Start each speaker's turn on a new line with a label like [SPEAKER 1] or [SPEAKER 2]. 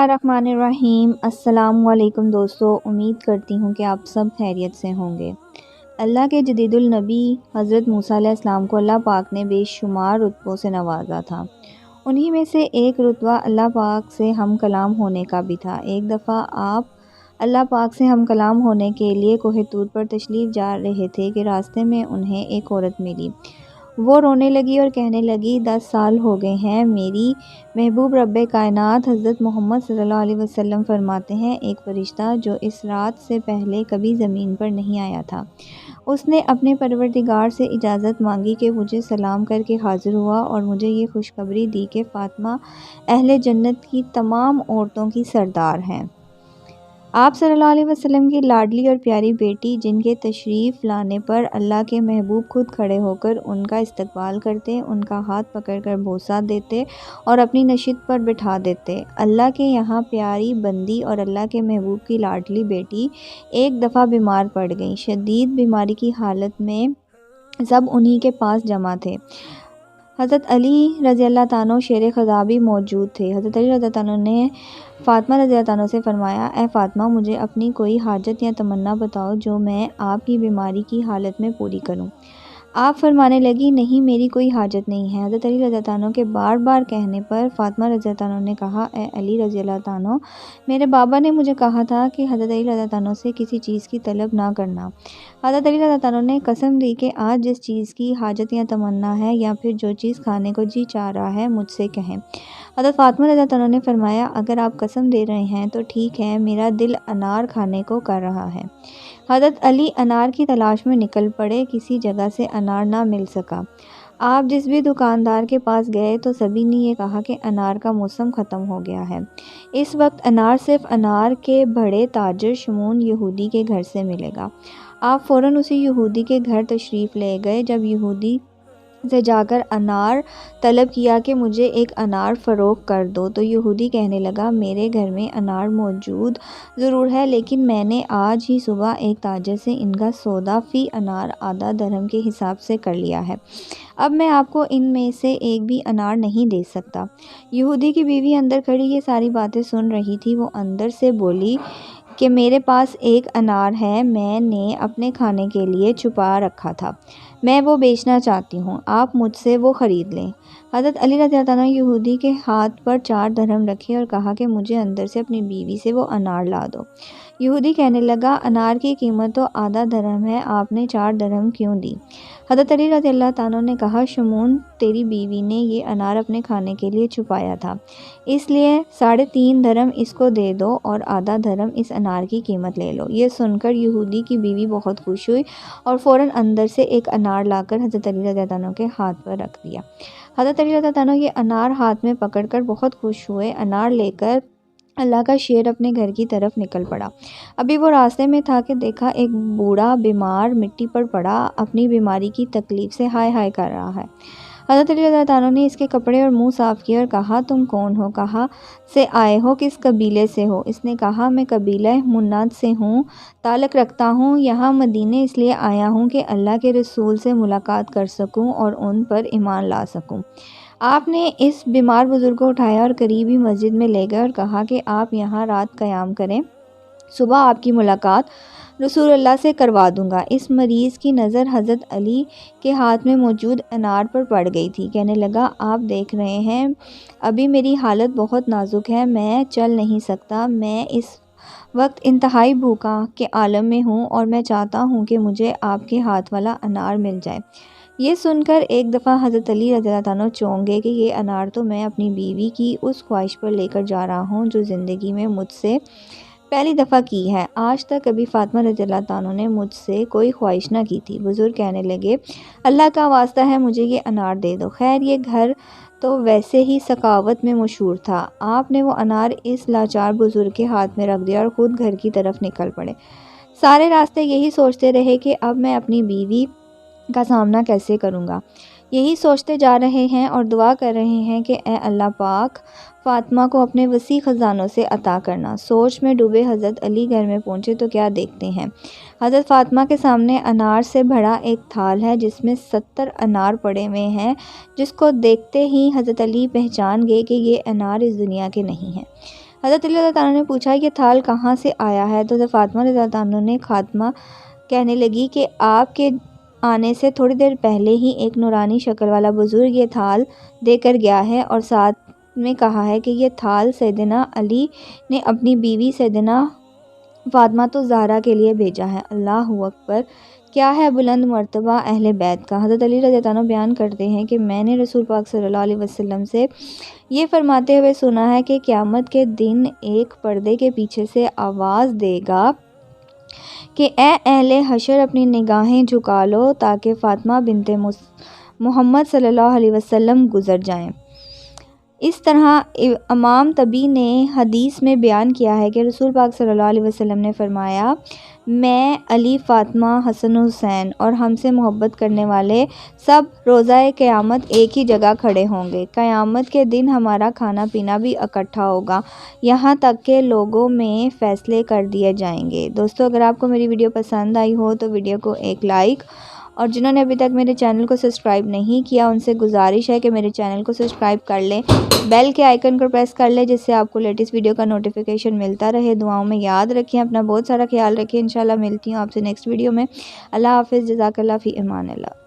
[SPEAKER 1] الرحمن الرحیم۔ السلام علیکم دوستو، امید کرتی ہوں کہ آپ سب خیریت سے ہوں گے۔ اللہ کے جدید النبی حضرت موسیٰ علیہ السلام کو اللہ پاک نے بے شمار رتبوں سے نوازا تھا۔ انہی میں سے ایک رتبہ اللہ پاک سے ہم کلام ہونے کا بھی تھا۔ ایک دفعہ آپ اللہ پاک سے ہم کلام ہونے کے لیے کوہ طور پر تشریف جا رہے تھے کہ راستے میں انہیں ایک عورت ملی۔ وہ رونے لگی اور کہنے لگی، 10 سال ہو گئے ہیں، میری محبوب رب کائنات حضرت محمد صلی اللہ علیہ وسلم فرماتے ہیں، ایک فرشتہ جو اس رات سے پہلے کبھی زمین پر نہیں آیا تھا، اس نے اپنے پروردگار سے اجازت مانگی کہ مجھے سلام کر کے حاضر ہوا اور مجھے یہ خوشخبری دی کہ فاطمہ اہل جنت کی تمام عورتوں کی سردار ہیں۔ آپ صلی اللہ علیہ وسلم کی لاڈلی اور پیاری بیٹی، جن کے تشریف لانے پر اللہ کے محبوب خود کھڑے ہو کر ان کا استقبال کرتے، ان کا ہاتھ پکڑ کر بوسہ دیتے اور اپنی نشست پر بٹھا دیتے۔ اللہ کے یہاں پیاری بندی اور اللہ کے محبوب کی لاڈلی بیٹی ایک دفعہ بیمار پڑ گئیں۔ شدید بیماری کی حالت میں سب انہی کے پاس جمع تھے۔ حضرت علی رضی اللہ تعالیٰ عنہ شیر خدا بھی موجود تھے۔ حضرت علی رضی اللہ تعالیٰ عنہ نے فاطمہ رضی اللہ تعالیٰ عنہ سے فرمایا، اے فاطمہ، مجھے اپنی کوئی حاجت یا تمنا بتاؤ جو میں آپ کی بیماری کی حالت میں پوری کروں۔ آپ فرمانے لگی، نہیں، میری کوئی حاجت نہیں ہے۔ حضرت علی رضی اللہ تعالیٰ عنہ کے بار بار کہنے پر فاطمہ رضی اللہ تعالیٰ عنہ نے کہا، اے علی رضی اللہ تعالیٰ عنہ، میرے بابا نے مجھے کہا تھا کہ حضرت علی رضی اللہ تعالیٰ عنہ سے کسی چیز کی طلب نہ کرنا۔ حضرت علی رضی اللہ تعالیٰ عنہ نے قسم دی کہ آج جس چیز کی حاجت یا تمنا ہے یا پھر جو چیز کھانے کو جی چاہ رہا ہے مجھ سے کہیں۔ حضرت فاطمہ رضی اللہ تعالیٰ عنہ نے فرمایا، اگر آپ قسم دے رہے ہیں تو ٹھیک ہے، میرا دل انار کھانے کو کر رہا ہے۔ حضرت علی انار کی تلاش میں نکل پڑے، کسی جگہ سے انار نہ مل سکا۔ آپ جس بھی دکاندار کے پاس گئے تو سبھی نے یہ کہا کہ انار کا موسم ختم ہو گیا ہے۔ اس وقت انار صرف انار کے بڑے تاجر شمون یہودی کے گھر سے ملے گا۔ آپ فوراً اسی یہودی کے گھر تشریف لے گئے۔ جب یہودی سے جا کر انار طلب کیا کہ مجھے ایک انار فروخت کر دو، تو یہودی کہنے لگا، میرے گھر میں انار موجود ضرور ہے، لیکن میں نے آج ہی صبح ایک تاجر سے ان کا سودا فی انار آدھا درہم کے حساب سے کر لیا ہے، اب میں آپ کو ان میں سے ایک بھی انار نہیں دے سکتا۔ یہودی کی بیوی اندر کھڑی یہ ساری باتیں سن رہی تھی۔ وہ اندر سے بولی کہ میرے پاس ایک انار ہے، میں نے اپنے کھانے کے لیے چھپا رکھا تھا، میں وہ بیچنا چاہتی ہوں، آپ مجھ سے وہ خرید لیں۔ حضرت علی رضی اللہ عنہ یہودی کے ہاتھ پر 4 درہم رکھے اور کہا کہ مجھے اندر سے اپنی بیوی سے وہ انار لا دو۔ یہودی کہنے لگا، انار کی قیمت تو آدھا درہم ہے، آپ نے 4 درہم کیوں دی؟ حضرت علی رضی اللہ عنہ نے کہا، شمون، تیری بیوی نے یہ انار اپنے کھانے کے لیے چھپایا تھا، اس لیے 3.5 درہم اس کو دے دو اور آدھا درہم اس انار کی قیمت لے لو۔ یہ سن کر یہودی کی بیوی بہت خوش ہوئی اور فوراً اندر سے ایک انار لا کر حضرت علی رضی اللہ عنہ کے ہاتھ پر رکھ دیا۔ حضرت علی رضی اللہ عنہ یہ انار ہاتھ میں پکڑ کر بہت خوش ہوئے۔ انار لے کر اللہ کا شیر اپنے گھر کی طرف نکل پڑا۔ ابھی وہ راستے میں تھا کہ دیکھا ایک بوڑھا بیمار مٹی پر پڑا اپنی بیماری کی تکلیف سے ہائے ہائے کر رہا ہے۔ حضرت علی رضی اللہ عنہ نے اس کے کپڑے اور منہ صاف کیے اور کہا، تم کون ہو؟ کہاں سے آئے ہو؟ کس قبیلے سے ہو؟ اس نے کہا، میں قبیلہ مناد سے ہوں، تعلق رکھتا ہوں، یہاں مدینے اس لیے آیا ہوں کہ اللہ کے رسول سے ملاقات کر سکوں اور ان پر ایمان لا سکوں۔ آپ نے اس بیمار بزرگ کو اٹھایا اور قریبی مسجد میں لے گئے اور کہا کہ آپ یہاں رات قیام کریں، صبح آپ کی ملاقات رسول اللہ سے کروا دوں گا۔ اس مریض کی نظر حضرت علی کے ہاتھ میں موجود انار پر پڑ گئی تھی۔ کہنے لگا، آپ دیکھ رہے ہیں ابھی میری حالت بہت نازک ہے، میں چل نہیں سکتا، میں اس وقت انتہائی بھوکا کے عالم میں ہوں اور میں چاہتا ہوں کہ مجھے آپ کے ہاتھ والا انار مل جائے۔ یہ سن کر ایک دفعہ حضرت علی رضی اللہ عنہ چونک گئے کہ یہ انار تو میں اپنی بیوی کی اس خواہش پر لے کر جا رہا ہوں جو زندگی میں مجھ سے پہلی دفعہ کی ہے، آج تک کبھی فاطمہ رضی اللہ عنہ نے مجھ سے کوئی خواہش نہ کی تھی۔ بزرگ کہنے لگے، اللہ کا واسطہ ہے، مجھے یہ انار دے دو۔ خیر، یہ گھر تو ویسے ہی سخاوت میں مشہور تھا۔ آپ نے وہ انار اس لاچار بزرگ کے ہاتھ میں رکھ دیا اور خود گھر کی طرف نکل پڑے۔ سارے راستے یہی سوچتے رہے کہ اب میں اپنی بیوی کا سامنا کیسے کروں گا۔ یہی سوچتے جا رہے ہیں اور دعا کر رہے ہیں کہ اے اللہ پاک، فاطمہ کو اپنے وسیع خزانوں سے عطا کرنا۔ سوچ میں ڈوبے حضرت علی گھر میں پہنچے تو کیا دیکھتے ہیں، حضرت فاطمہ کے سامنے انار سے بھرا ایک تھال ہے جس میں 70 انار پڑے ہوئے ہیں، جس کو دیکھتے ہی حضرت علی پہچان گئے کہ یہ انار اس دنیا کے نہیں ہیں۔ حضرت علی رضی اللہ عنہ نے پوچھا یہ تھال کہاں سے آیا ہے؟ تو حضرت فاطمہ رضی اللہ عنہ نے خاتمہ کہنے لگی کہ آپ کے آنے سے تھوڑی دیر پہلے ہی ایک نورانی شکل والا بزرگ یہ تھال دے کر گیا ہے اور ساتھ میں کہا ہے کہ یہ تھال سیدنا علی نے اپنی بیوی سیدنا فاطمہ تو زہرا کے لیے بھیجا ہے۔ اللہ اکبر! کیا ہے بلند مرتبہ اہل بیت کا۔ حضرت علی رضی اللہ عنہ بیان کرتے ہیں کہ میں نے رسول پاک صلی اللہ علیہ وسلم سے یہ فرماتے ہوئے سنا ہے کہ قیامت کے دن ایک پردے کے پیچھے سے آواز دے گا کہ اے اہل حشر اپنی نگاہیں جھکا لو تاکہ فاطمہ بنت محمد صلی اللہ علیہ وسلم گزر جائیں۔ اس طرح امام طبی نے حدیث میں بیان کیا ہے کہ رسول پاک صلی اللہ علیہ وسلم نے فرمایا میں، علی، فاطمہ، حسن حسین اور ہم سے محبت کرنے والے سب روزہ قیامت ایک ہی جگہ کھڑے ہوں گے۔ قیامت کے دن ہمارا کھانا پینا بھی اکٹھا ہوگا یہاں تک کہ لوگوں میں فیصلے کر دیے جائیں گے۔ دوستو اگر آپ کو میری ویڈیو پسند آئی ہو تو ویڈیو کو ایک لائک، اور جنہوں نے ابھی تک میرے چینل کو سبسکرائب نہیں کیا ان سے گزارش ہے کہ میرے چینل کو سبسکرائب کر لیں، بیل کے آئیکن کو پریس کر لیں جس سے آپ کو لیٹسٹ ویڈیو کا نوٹیفیکیشن ملتا رہے۔ دعاؤں میں یاد رکھیں، اپنا بہت سارا خیال رکھیں۔ انشاءاللہ ملتی ہوں آپ سے نیکسٹ ویڈیو میں۔ اللہ حافظ، جزاک اللہ، فی امان اللہ۔